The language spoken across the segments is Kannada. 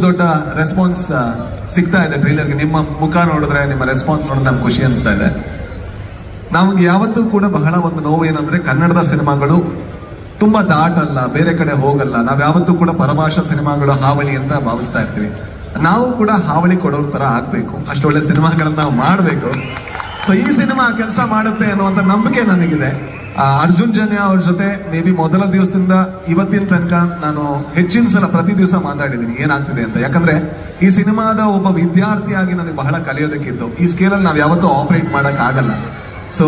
ದೊಡ್ಡ ರೆಸ್ಪಾನ್ಸ್ ಸಿಗ್ತಾ ಇದೆ ಟ್ರೈಲರ್ಗೆ. ನಿಮ್ಮ ಮುಖ ನೋಡಿದ್ರೆ, ನಿಮ್ಮ ರೆಸ್ಪಾನ್ಸ್ ನೋಡಿದ್ರೆ ನಮ್ಗೆ ಖುಷಿ ಅನಿಸ್ತಾ ಇದೆ. ನಮ್ಗೆ ಯಾವತ್ತೂ ಕೂಡ ಬಹಳ ಒಂದು ನೋವು ಏನಂದ್ರೆ, ಕನ್ನಡದ ಸಿನಿಮಾಗಳು ತುಂಬಾ ದಾಟಲ್ಲ, ಬೇರೆ ಕಡೆ ಹೋಗಲ್ಲ. ನಾವ್ ಯಾವತ್ತೂ ಕೂಡ ಪರಭಾಷಾ ಸಿನಿಮಾಗಳು ಹಾವಳಿ ಅಂತ ಭಾವಿಸ್ತಾ ಇರ್ತೀವಿ. ನಾವು ಕೂಡ ಹಾವಳಿ ಕೊಡೋರ್ ತರ ಆಗ್ಬೇಕು, ಅಷ್ಟೊಳ್ಳೆ ಸಿನಿಮಾಗಳನ್ನ ನಾವು ಮಾಡ್ಬೇಕು. ಸೊ ಈ ಸಿನಿಮಾ ಕೆಲಸ ಮಾಡುತ್ತೆ ಅನ್ನುವಂತ ನಂಬಿಕೆ ನನಗಿದೆ. ಅರ್ಜುನ್ ಜನ್ಯ ಅವ್ರ ಜೊತೆ ಮೇ ಬಿ ಮೊದಲ ದಿವಸದಿಂದ ಇವತ್ತಿನ ತನಕ ನಾನು ಹೆಚ್ಚಿನ ಸಲ ಪ್ರತಿ ದಿವಸ ಮಾತಾಡಿದ್ದೀನಿ ಏನಾಗ್ತಿದೆ ಅಂತ. ಯಾಕಂದ್ರೆ ಈ ಸಿನಿಮಾದ ಒಬ್ಬ ವಿದ್ಯಾರ್ಥಿಯಾಗಿ ನನಗೆ ಬಹಳ ಕಲಿಯೋದಕ್ಕಿತ್ತು. ಈ ಸ್ಕೇಲಲ್ಲಿ ನಾವು ಯಾವತ್ತೂ ಆಪರೇಟ್ ಮಾಡಕ್ ಆಗಲ್ಲ. ಸೊ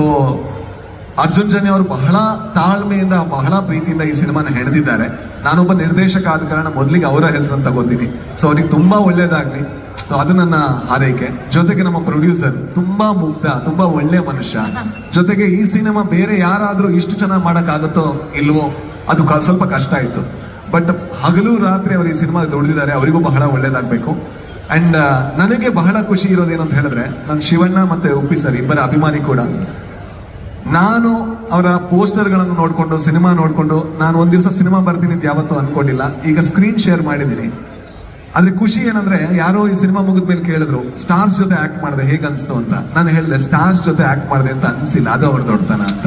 ಅರ್ಜುನ್ ಜನ್ಯ ಅವರು ಬಹಳ ತಾಳ್ಮೆಯಿಂದ, ಬಹಳ ಪ್ರೀತಿಯಿಂದ ಈ ಸಿನಿಮಾನ ಹೆಣೆದಿದ್ದಾರೆ. ನಾನೊಬ್ಬ ನಿರ್ದೇಶಕ ಆದ ಕಾರಣ ಮೊದಲಿಗೆ ಅವರ ಹೆಸರನ್ನು ತಗೋತೀನಿ. ಸೊ ಅವ್ರಿಗೆ ತುಂಬಾ ಒಳ್ಳೇದಾಗ್ಲಿ. ಸೊ ಅದು ನನ್ನ ಹಾರೈಕೆ. ಜೊತೆಗೆ ನಮ್ಮ ಪ್ರೊಡ್ಯೂಸರ್ ತುಂಬಾ ಮುಗ್ಧ, ತುಂಬಾ ಒಳ್ಳೆ ಮನುಷ್ಯ. ಜೊತೆಗೆ ಈ ಸಿನಿಮಾ ಬೇರೆ ಯಾರಾದ್ರೂ ಇಷ್ಟು ಚೆನ್ನಾಗಿ ಮಾಡಕ್ಕಾಗುತ್ತೋ ಇಲ್ವೋ, ಅದು ಸ್ವಲ್ಪ ಕಷ್ಟ ಇತ್ತು. ಬಟ್ ಹಗಲು ರಾತ್ರಿ ಅವರು ಈ ಸಿನಿಮಾ ದುಡಿದಿದ್ದಾರೆ. ಅವರಿಗೂ ಬಹಳ ಒಳ್ಳೇದಾಗ್ಬೇಕು. ಅಂಡ್ ನನಗೆ ಬಹಳ ಖುಷಿ ಇರೋದೇನು ಅಂತ ಹೇಳಿದ್ರೆ, ನಾನು ಶಿವಣ್ಣ ಮತ್ತೆ ಉಪ್ಪಿ ಸರ್ ಇಬ್ಬರ ಅಭಿಮಾನಿ ಕೂಡ. ನಾನು ಅವರ ಪೋಸ್ಟರ್ಗಳನ್ನು ನೋಡ್ಕೊಂಡು, ಸಿನಿಮಾ ನೋಡ್ಕೊಂಡು, ನಾನು ಒಂದ್ ದಿವಸ ಸಿನಿಮಾ ಬರ್ತೀನಿ ಅಂತ ಯಾವತ್ತೂ ಅನ್ಕೊಂಡಿಲ್ಲ. ಈಗ ಸ್ಕ್ರೀನ್ ಶೇರ್ ಮಾಡಿದ್ದೀನಿ. ಆದ್ರೆ ಖುಷಿ ಏನಂದ್ರೆ, ಯಾರೋ ಈ ಸಿನಿಮಾ ಮುಗಿದ್ಮೇಲೆ ಕೇಳಿದ್ರು ಸ್ಟಾರ್ಸ್ ಜೊತೆ ಆಕ್ಟ್ ಮಾಡಿದ್ರೆ ಹೇಗೆ ಅನ್ಸ್ತು ಅಂತ. ನಾನು ಹೇಳಿದೆ ಸ್ಟಾರ್ಸ್ ಜೊತೆ ಆಕ್ಟ್ ಮಾಡಿದೆ ಅಂತ ಅನ್ಸಿಲ್ಲ, ಅದು ಅವ್ರ ದೊಡ್ಡತನ ಅಂತ.